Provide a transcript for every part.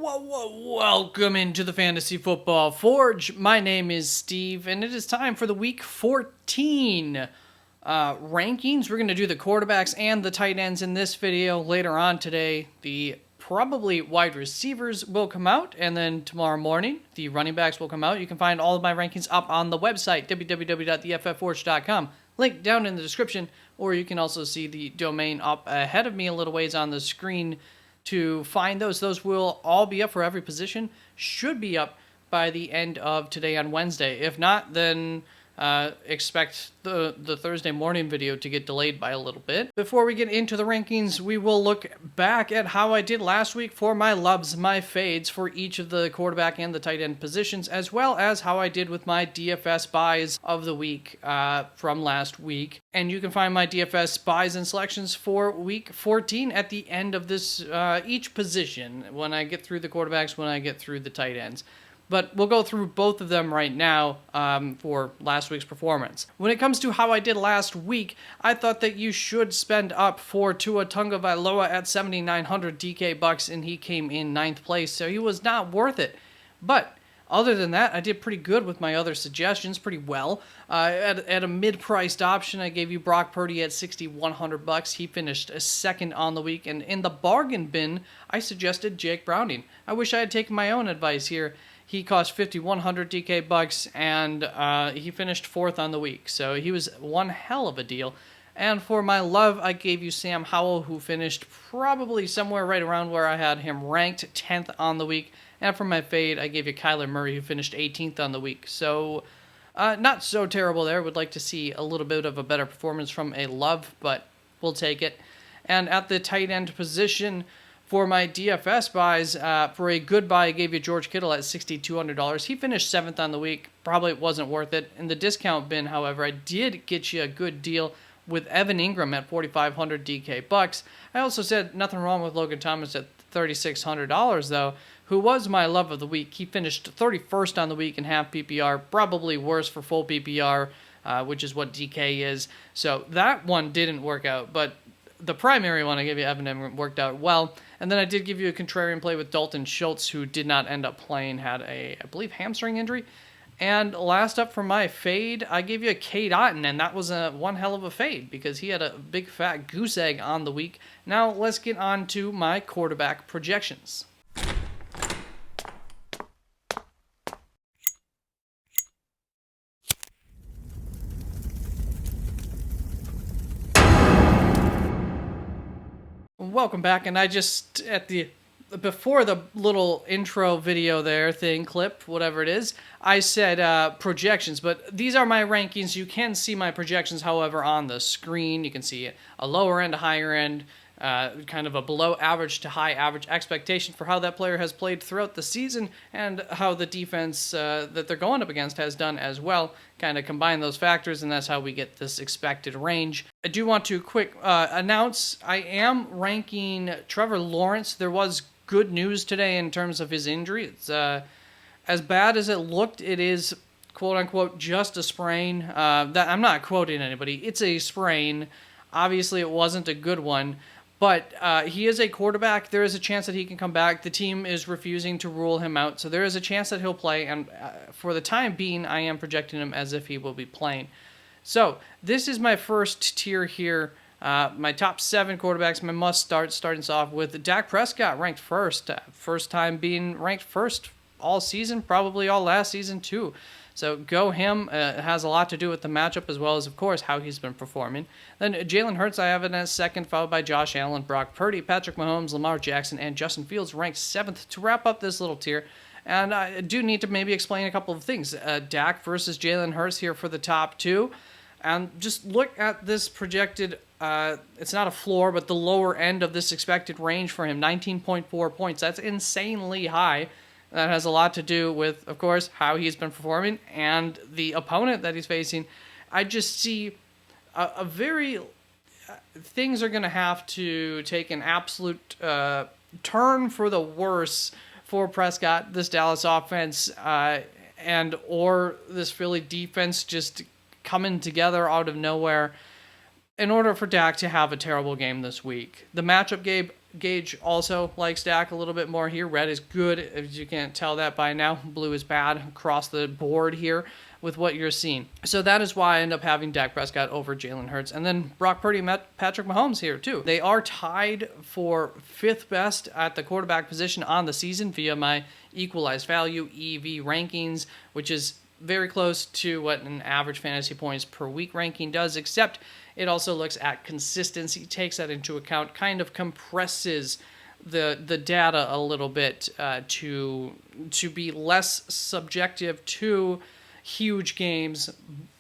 Welcome into the Fantasy Football Forge. My name is Steve, and it is time for the Week 14 rankings. We're going to do the quarterbacks and the tight ends in this video. Later on today, the probably wide receivers will come out, and then tomorrow morning, the running backs will come out. You can find all of my rankings up on the website, www.theFFForge.com. Link down in the description, or you can also see the domain up ahead of me a little ways on the screen to find those. Those will all be up for every position. Should be up by the end of today on Wednesday. If not, then expect the Thursday morning video to get delayed by a little bit. Before we get into the rankings, we will look back at how I did last week for my loves, my fades for each of the quarterback and the tight end positions, as well as how I did with my DFS buys of the week from last week. And you can find my DFS buys and selections for week 14 at the end of this each position when I get through the quarterbacks, when I get through the tight ends. But we'll go through both of them right now for last week's performance. When it comes to how I did last week, I thought that you should spend up for Tua Tagovailoa at 7,900 DK bucks, and he came in 9th place, so he was not worth it. But other than that, I did pretty good with my other suggestions, pretty well. At a mid-priced option, I gave you Brock Purdy at 6,100 bucks. He finished second on the week, and in the bargain bin, I suggested Jake Browning. I wish I had taken my own advice here. He cost 5,100 DK bucks, and he finished 4th on the week. So he was one hell of a deal. And for my love, I gave you Sam Howell, who finished probably somewhere right around where I had him ranked, 10th on the week. And for my fade, I gave you Kyler Murray, who finished 18th on the week. So not so terrible there. Would like to see a little bit of a better performance from a love, but we'll take it. And at the tight end position, for my DFS buys, for a good buy, I gave you George Kittle at $6,200. He finished 7th on the week. Probably wasn't worth it. In the discount bin, however, I did get you a good deal with Evan Ingram at 4,500 DK bucks. I also said nothing wrong with Logan Thomas at $3,600, though, who was my love of the week. He finished 31st on the week in half PPR, probably worse for full PPR, which is what DK is. So that one didn't work out, but the primary one I gave you, Evan Ingram, worked out well. And then I did give you a contrarian play with Dalton Schultz, who did not end up playing, had a, I believe, hamstring injury. And last up for my fade, I gave you a Cade Otton, and that was one hell of a fade because he had a big fat goose egg on the week. Now let's get on to my quarterback projections. Welcome back, and I just, before the little intro video there thing, clip, whatever it is, I said projections, but these are my rankings. You can see my projections, however, on the screen. You can see a lower end, a higher end, kind of a below average to high average expectation for how that player has played throughout the season and how the defense that they're going up against has done as well. Kind of combine those factors, and that's how we get this expected range. I do want to quick announce I am ranking Trevor Lawrence. There was good news today in terms of his injury. It's as bad as it looked. It is quote unquote just a sprain. That I'm not quoting anybody. It's a sprain. Obviously, it wasn't a good one. But he is a quarterback. There is a chance that he can come back. The team is refusing to rule him out, so there is a chance that he'll play. And for the time being, I am projecting him as if he will be playing. So this is my first tier here. My top 7 quarterbacks, my must start, starting us off with Dak Prescott ranked first. First time being ranked first all season, probably all last season too. So go him. It has a lot to do with the matchup as well as, of course, how he's been performing. Then Jalen Hurts, I have it as second, followed by Josh Allen, Brock Purdy, Patrick Mahomes, Lamar Jackson, and Justin Fields ranked 7th to wrap up this little tier. And I do need to maybe explain a couple of things. Dak versus Jalen Hurts here for the top 2. And just look at this projected, it's not a floor, but the lower end of this expected range for him, 19.4 points. That's insanely high. That has a lot to do with, of course, how he's been performing and the opponent that he's facing. I just see a very... things are going to have to take an absolute turn for the worse for Prescott, this Dallas offense, and or this Philly defense just coming together out of nowhere in order for Dak to have a terrible game this week. The matchup Gage also likes Dak a little bit more here. Red is good, if you can't tell that by now. Blue is bad across the board here with what you're seeing. So that is why I end up having Dak Prescott over Jalen Hurts. And then Brock Purdy met Patrick Mahomes here too. They are tied for 5th best at the quarterback position on the season via my equalized value EV rankings, which is very close to what an average fantasy points per week ranking does, except it also looks at consistency, takes that into account, kind of compresses the data a little bit to be less subjective to huge games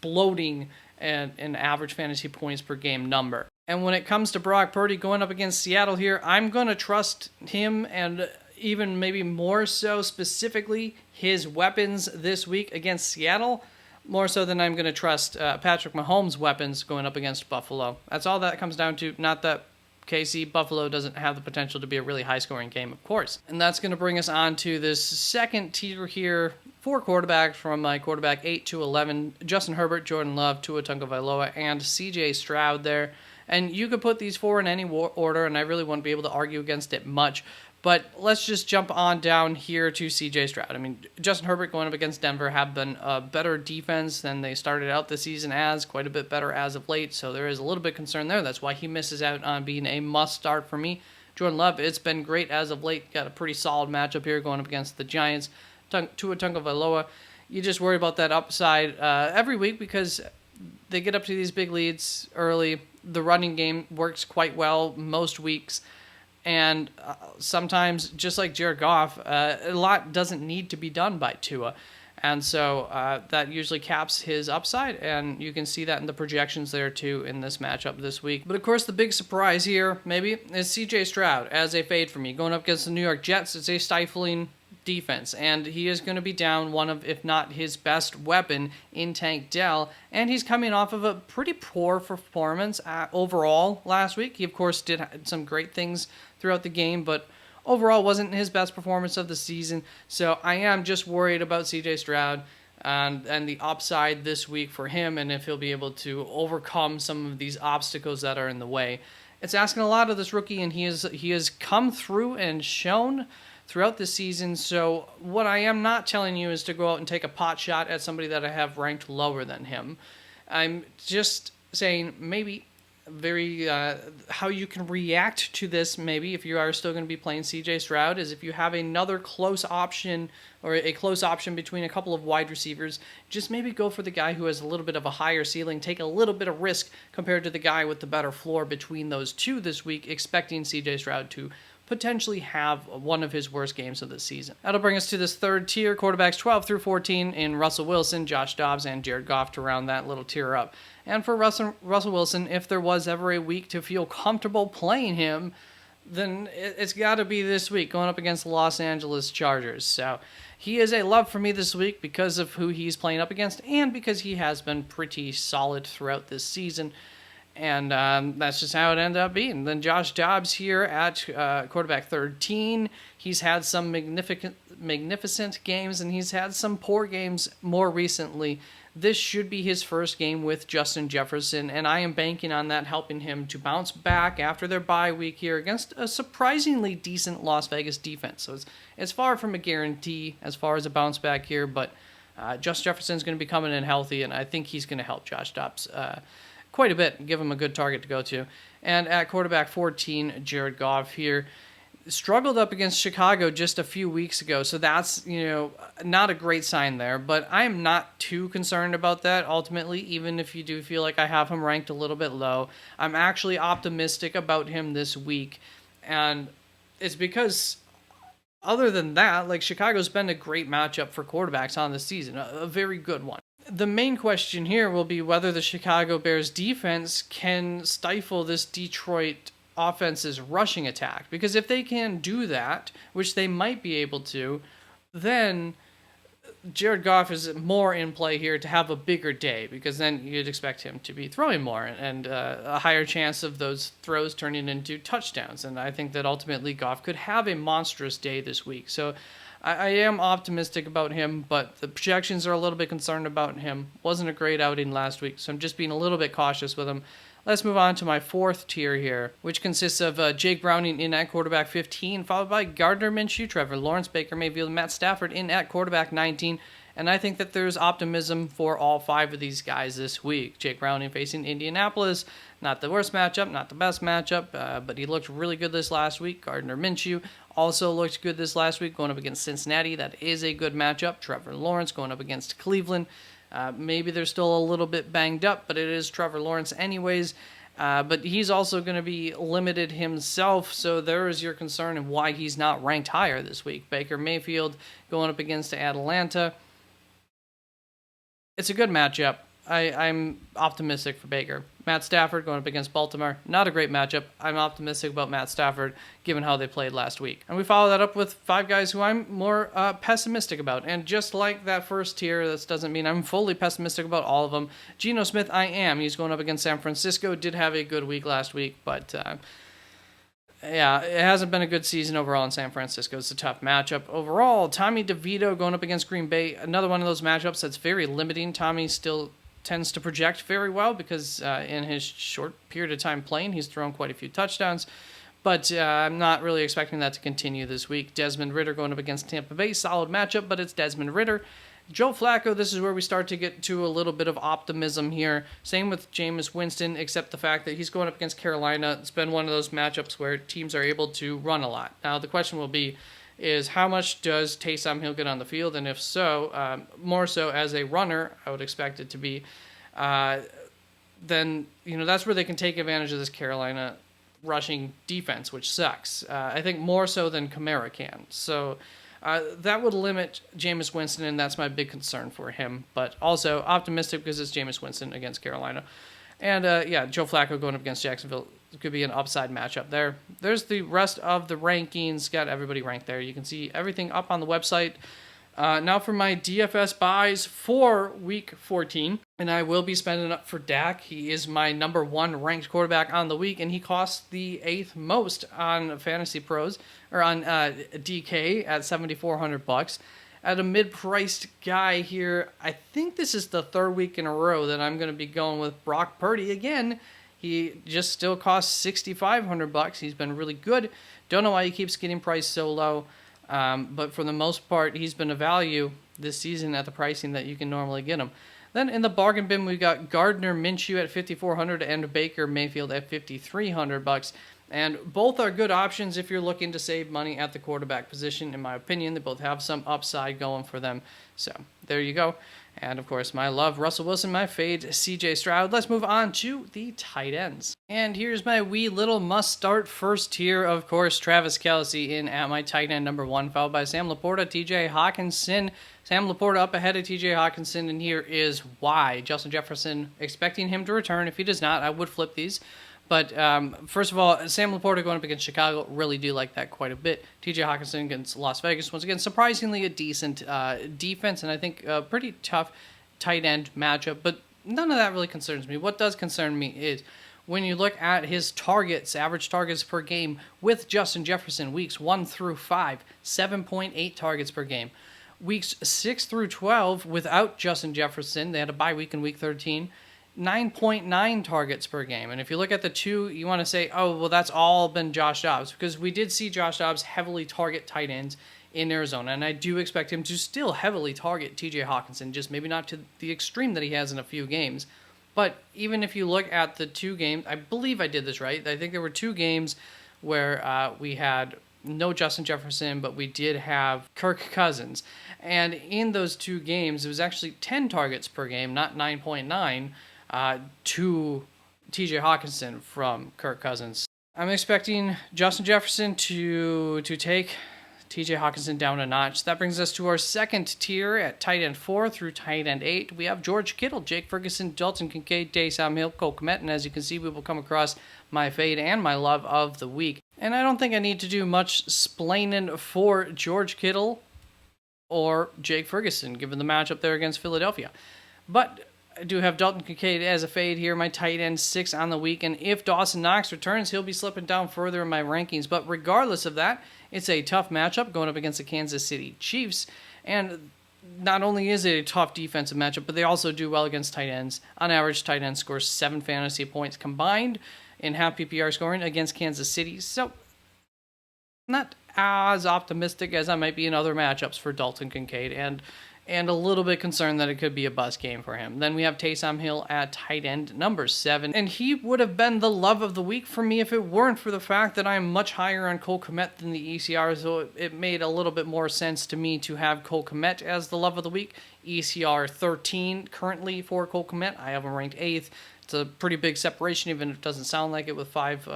bloating an average fantasy points per game number. And when it comes to Brock Purdy going up against Seattle here, I'm going to trust him, and even maybe more so specifically his weapons this week against Seattle, more so than I'm going to trust Patrick Mahomes' weapons going up against Buffalo. That's all that comes down to. Not that KC, Buffalo doesn't have the potential to be a really high-scoring game, of course. And that's going to bring us on to this second tier here. 4 quarterbacks from my quarterback 8 to 11. Justin Herbert, Jordan Love, Tua Tagovailoa, and CJ Stroud there. And you could put these 4 in any order, and I really wouldn't be able to argue against it much. But let's just jump on down here to CJ Stroud. I mean, Justin Herbert going up against Denver have been a better defense than they started out the season as, quite a bit better as of late, so there is a little bit of concern there. That's why he misses out on being a must-start for me. Jordan Love, it's been great as of late. Got a pretty solid matchup here going up against the Giants. Tua Tagovailoa, you just worry about that upside every week because they get up to these big leads early. The running game works quite well most weeks. And sometimes, just like Jared Goff, a lot doesn't need to be done by Tua. And so that usually caps his upside, and you can see that in the projections there too in this matchup this week. But of course, the big surprise here, maybe, is CJ Stroud as a fade for me. Going up against the New York Jets, it's a stifling defense, and he is going to be down one of, if not his best weapon in Tank Dell, and he's coming off of a pretty poor performance overall last week. He, of course, did some great things throughout the game, but overall wasn't his best performance of the season. So I am just worried about CJ Stroud and the upside this week for him, and if he'll be able to overcome some of these obstacles that are in the way. It's asking a lot of this rookie, and he has come through and shown throughout the season. So what I am not telling you is to go out and take a pot shot at somebody that I have ranked lower than him. I'm just saying maybe how you can react to this, maybe if you are still going to be playing CJ Stroud, is if you have another close option or a close option between a couple of wide receivers, just maybe go for the guy who has a little bit of a higher ceiling, take a little bit of risk compared to the guy with the better floor between those two this week, expecting CJ Stroud to potentially have one of his worst games of the season. That'll bring us to this third tier, quarterbacks 12 through 14 in Russell Wilson, Josh Dobbs, and Jared Goff to round that little tier up. And for Russell Wilson, if there was ever a week to feel comfortable playing him, then it's got to be this week, going up against the Los Angeles Chargers. So he is a love for me this week because of who he's playing up against and because he has been pretty solid throughout this season. And that's just how it ended up being. Then Josh Dobbs here at quarterback 13. He's had some magnificent games, and he's had some poor games more recently. This should be his first game with Justin Jefferson, and I am banking on that helping him to bounce back after their bye week here against a surprisingly decent Las Vegas defense. So it's far from a guarantee as far as a bounce back here, but Justin Jefferson's going to be coming in healthy, and I think he's going to help Josh Dobbs quite a bit, give him a good target to go to. And at quarterback 14, Jared Goff here. Struggled up against Chicago just a few weeks ago, so that's, not a great sign there, but I'm not too concerned about that ultimately, even if you do feel like I have him ranked a little bit low. I'm actually optimistic about him this week, and it's because other than that, like, Chicago's been a great matchup for quarterbacks on the season, a very good one. The main question here will be whether the Chicago Bears defense can stifle this Detroit offense's rushing attack. Because if they can do that, which they might be able to, then Jared Goff is more in play here to have a bigger day, because then you'd expect him to be throwing more and a higher chance of those throws turning into touchdowns. And I think that ultimately Goff could have a monstrous day this week. So I am optimistic about him, but the projections are a little bit concerned about him. Wasn't a great outing last week, so I'm just being a little bit cautious with him. Let's move on to my fourth tier here, which consists of Jake Browning in at quarterback 15, followed by Gardner Minshew, Trevor Lawrence, Baker Mayfield, and Matt Stafford in at quarterback 19. And I think that there's optimism for all 5 of these guys this week. Jake Browning facing Indianapolis, not the worst matchup, not the best matchup, but he looked really good this last week. Gardner Minshew also looked good this last week, going up against Cincinnati. That is a good matchup. Trevor Lawrence going up against Cleveland. Maybe they're still a little bit banged up, but it is Trevor Lawrence anyways. But he's also going to be limited himself, so there is your concern and why he's not ranked higher this week. Baker Mayfield going up against Atlanta. It's a good matchup. I'm optimistic for Baker. Matt Stafford going up against Baltimore. Not a great matchup. I'm optimistic about Matt Stafford given how they played last week. And we follow that up with 5 guys who I'm more pessimistic about. And just like that first tier, this doesn't mean I'm fully pessimistic about all of them. Geno Smith, I am. He's going up against San Francisco. Did have a good week last week, but yeah, it hasn't been a good season overall in San Francisco. It's a tough matchup overall. Tommy DeVito going up against Green Bay. Another one of those matchups that's very limiting. Tommy still tends to project very well because in his short period of time playing, he's thrown quite a few touchdowns. But I'm not really expecting that to continue this week. Desmond Ridder going up against Tampa Bay. Solid matchup, but it's Desmond Ridder. Joe Flacco, this is where we start to get to a little bit of optimism here. Same with Jameis Winston, except the fact that he's going up against Carolina. It's been one of those matchups where teams are able to run a lot. Now, the question will be, is how much does Taysom Hill get on the field? And if so, more so as a runner, I would expect it to be, then, that's where they can take advantage of this Carolina rushing defense, which sucks. I think more so than Kamara can. So that would limit Jameis Winston, and that's my big concern for him. But also optimistic because it's Jameis Winston against Carolina. And, Joe Flacco going up against Jacksonville could be an upside matchup there. There's the rest of the rankings. Got everybody ranked there. You can see everything up on the website. Now for my DFS buys for Week 14. And I will be spending up for Dak. He is my number 1 ranked quarterback on the week, and he costs the 8th most on Fantasy Pros, or on DK at $7,400. At a mid-priced guy here, I think this is the 3rd week in a row that I'm going to be going with Brock Purdy again. He just still costs $6,500. He's been really good. Don't know why he keeps getting priced so low, but for the most part, he's been a value this season at the pricing that you can normally get him. Then in the bargain bin, we got Gardner Minshew at $5,400 and Baker Mayfield at $5,300. And both are good options if you're looking to save money at the quarterback position. In my opinion, they both have some upside going for them. So there you go. And, of course, my love, Russell Wilson, my fade, C.J. Stroud. Let's move on to the tight ends. And here's my wee little must-start first tier, of course, Travis Kelce in at my tight end number 1, followed by Sam Laporta, T.J. Hawkinson. Sam Laporta up ahead of T.J. Hawkinson, and here is why. Justin Jefferson, expecting him to return. If he does not, I would flip these. But first of all, Sam Laporta going up against Chicago, really do like that quite a bit. T.J. Hawkinson against Las Vegas, once again, surprisingly a decent defense, and I think a pretty tough tight end matchup. But none of that really concerns me. What does concern me is when you look at his targets, average targets per game with Justin Jefferson, weeks 1 through 5, 7.8 targets per game. Weeks 6 through 12 without Justin Jefferson, they had a bye week in week 13. 9.9 targets per game. And if you look at the two, you want to say, oh, well, that's all been Josh Dobbs, because we did see Josh Dobbs heavily target tight ends in Arizona, and I do expect him to still heavily target TJ Hawkinson, just maybe not to the extreme that he has in a few games. But even if you look at the 2 games, I believe I did this right. I think there were 2 games where we had no Justin Jefferson, but we did have Kirk Cousins. And in those 2 games, it was actually 10 targets per game, not 9.9. To TJ Hawkinson from Kirk Cousins. I'm expecting Justin Jefferson to take TJ Hawkinson down a notch. That brings us to our second tier at tight end 4 through tight end 8. We have George Kittle, Jake Ferguson, Dalton Kincaid, Taysom Hill, Cole Kmet, and as you can see, we will come across my fade and my love of the week. And I don't think I need to do much splaining for George Kittle or Jake Ferguson, given the matchup there against Philadelphia. But I do have Dalton Kincaid as a fade here, my tight end 6 on the week, and if Dawson Knox returns, he'll be slipping down further in my rankings. But regardless of that, it's a tough matchup going up against the Kansas City Chiefs, and not only is it a tough defensive matchup, but they also do well against tight ends. On average, tight end scores 7 fantasy points combined in half PPR scoring against Kansas City. So, not as optimistic as I might be in other matchups for Dalton Kincaid, and a little bit concerned that it could be a bust game for him. Then we have Taysom Hill at tight end number 7, and he would have been the love of the week for me if it weren't for the fact that I'm much higher on Cole Kmet than the ECR, so it made a little bit more sense to me to have Cole Kmet as the love of the week. ECR 13 currently for Cole Kmet. I have him ranked 8th. It's a pretty big separation, even if it doesn't sound like it, with five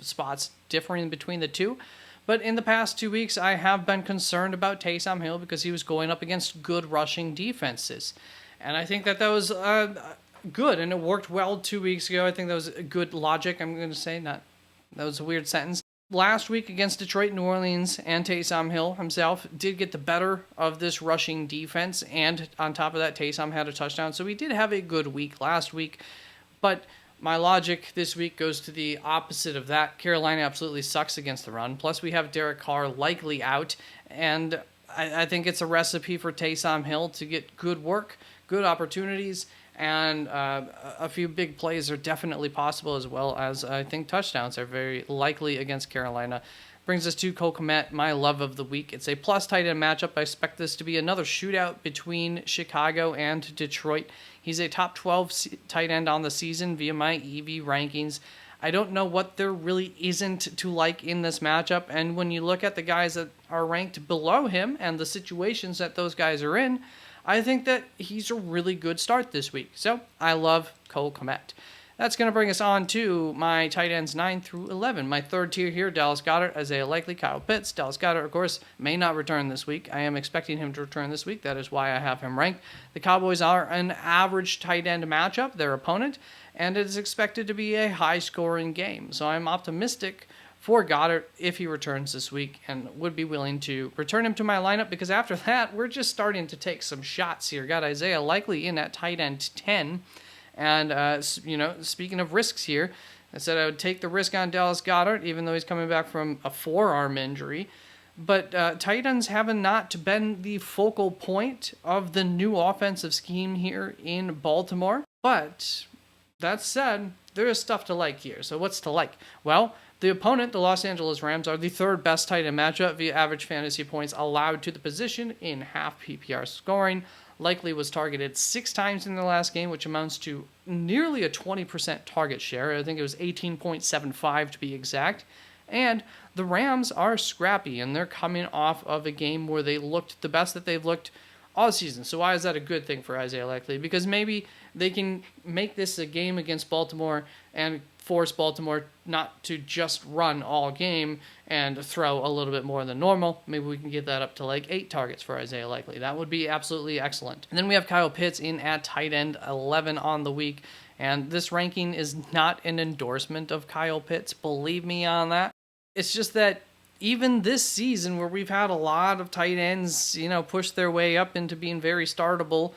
spots differing between the two. But in the past 2 weeks, I have been concerned about Taysom Hill because he was going up against good rushing defenses. And I think that was good, and it worked well 2 weeks ago. I think that was a good logic, I'm going to say. That was a weird sentence. Last week against Detroit, New Orleans, and Taysom Hill himself did get the better of this rushing defense. And on top of that, Taysom had a touchdown. So we did have a good week last week. But my logic this week goes to the opposite of that. Carolina absolutely sucks against the run. Plus, we have Derek Carr likely out. And I think it's a recipe for Taysom Hill to get good work, good opportunities, and a few big plays are definitely possible, as well as I think touchdowns are very likely against Carolina. Brings us to Cole Kmet, my love of the week. It's a plus tight end matchup. I expect this to be another shootout between Chicago and Detroit. He's a top 12 tight end on the season via my EV rankings. I don't know what there really isn't to like in this matchup, and when you look at the guys that are ranked below him and the situations that those guys are in, I think that he's a really good start this week. So I love Cole Kmet. That's going to bring us on to my tight ends 9 through 11. My third tier here, Dallas Goedert, Isaiah Likely, Kyle Pitts. Dallas Goedert, of course, may not return this week. I am expecting him to return this week. That is why I have him ranked. The Cowboys are an average tight end matchup, their opponent, and it is expected to be a high-scoring game. So I'm optimistic for Goddard if he returns this week, and would be willing to return him to my lineup, because after that, we're just starting to take some shots here. Got Isaiah Likely in at tight end 10. And, speaking of risks here, I said I would take the risk on Dallas Goedert, even though he's coming back from a forearm injury. But tight ends have not been the focal point of the new offensive scheme here in Baltimore. But that said, there is stuff to like here. So what's to like? Well, the opponent, the Los Angeles Rams, are the third best tight end matchup via average fantasy points allowed to the position in half PPR scoring. Likely was targeted 6 times in the last game, which amounts to nearly a 20% target share. I think it was 18.75 to be exact. And the Rams are scrappy, and they're coming off of a game where they looked the best that they've looked all season. So why is that a good thing for Isaiah Likely? Because maybe they can make this a game against Baltimore and force Baltimore not to just run all game and throw a little bit more than normal. Maybe we can get that up to like 8 targets for Isaiah Likely. That would be absolutely excellent. And then we have Kyle Pitts in at tight end 11 on the week. And this ranking is not an endorsement of Kyle Pitts, believe me on that. It's just that even this season, where we've had a lot of tight ends, push their way up into being very startable,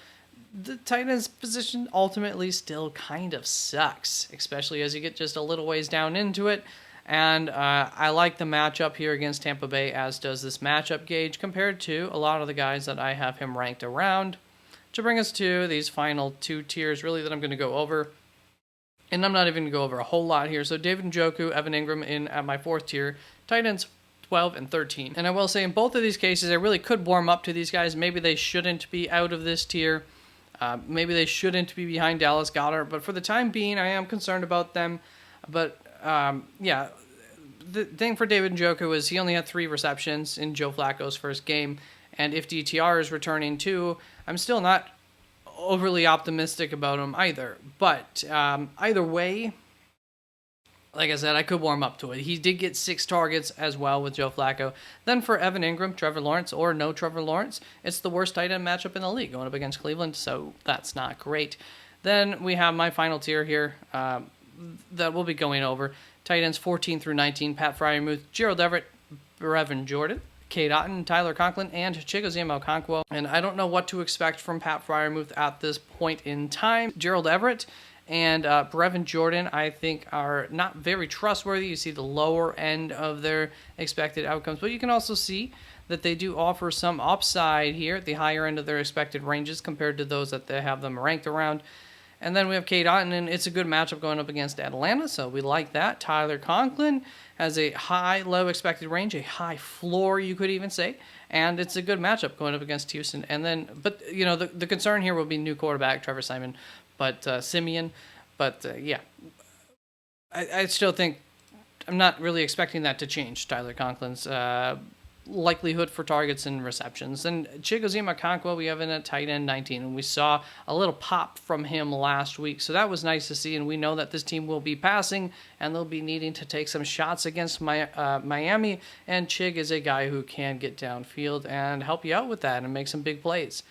the tight end's position ultimately still kind of sucks, especially as you get just a little ways down into it. And I like the matchup here against Tampa Bay, as does this matchup gauge, compared to a lot of the guys that I have him ranked around. To bring us to these final 2 tiers, really, that I'm going to go over. And I'm not even going to go over a whole lot here. So David Njoku, Evan Ingram in at my 4th tier, tight ends 12 and 13. And I will say in both of these cases, I really could warm up to these guys. Maybe they shouldn't be out of this tier. Maybe they shouldn't be behind Dallas Goedert, but for the time being, I am concerned about them. But, the thing for David Njoku is he only had 3 receptions in Joe Flacco's first game, and if DTR is returning too, I'm still not overly optimistic about him either. But either way, like I said, I could warm up to it. He did get 6 targets as well with Joe Flacco. Then for Evan Ingram, Trevor Lawrence, or no Trevor Lawrence, it's the worst tight end matchup in the league going up against Cleveland, so that's not great. Then we have my final tier here that we'll be going over. Tight ends 14 through 19, Pat Freiermuth, Gerald Everett, Brevin Jordan, Cade Otton, Tyler Conklin, and Chigoziem Okonkwo. And I don't know what to expect from Pat Freiermuth at this point in time. Gerald Everett and Brevin Jordan, I think, are not very trustworthy. You see the lower end of their expected outcomes, but you can also see that they do offer some upside here at the higher end of their expected ranges compared to those that they have them ranked around. And then we have Cade Otton, and it's a good matchup going up against Atlanta, so we like that. Tyler Conklin has a high, low expected range, a high floor, you could even say, and it's a good matchup going up against Houston. And then, but, you know, the concern here will be new quarterback, Trevor Simeon, Simeon. But, yeah, I still think I'm not really expecting that to change, Tyler Conklin's likelihood for targets and receptions. And Chigoziem Okonkwo, we have in at tight end 19, and we saw a little pop from him last week, so that was nice to see. And we know that this team will be passing, and they'll be needing to take some shots against Miami, and Chig is a guy who can get downfield and help you out with that and make some big plays.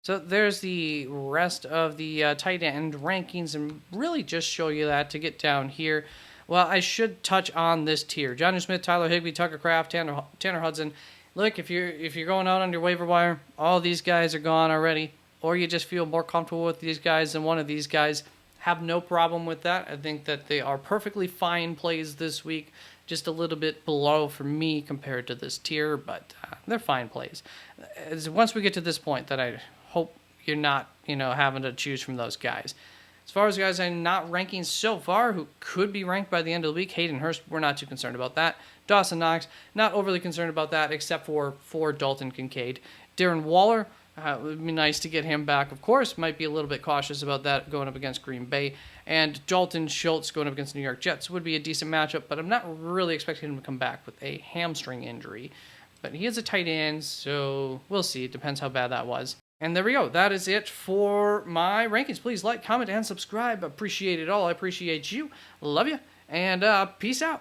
So there's the rest of the tight end rankings, and really just show you that to get down here. Well, I should touch on this tier: Jonnu Smith, Tyler Higbee, Tucker Kraft, Tanner Hudson. Look, if you're going out on your waiver wire, all these guys are gone already, or you just feel more comfortable with these guys than one of these guys, have no problem with that. I think that they are perfectly fine plays this week, just a little bit below for me compared to this tier, but they're fine plays. Once we get to this point, that I hope you're not, having to choose from those guys. As far as guys I'm not ranking so far who could be ranked by the end of the week, Hayden Hurst, we're not too concerned about that. Dawson Knox, not overly concerned about that, except for Dalton Kincaid. Darren Waller, it would be nice to get him back, of course. Might be a little bit cautious about that going up against Green Bay. And Dalton Schultz going up against the New York Jets would be a decent matchup, but I'm not really expecting him to come back with a hamstring injury. But he is a tight end, so we'll see. It depends how bad that was. And there we go. That is it for my rankings. Please like, comment, and subscribe. Appreciate it all. I appreciate you. Love you. And peace out.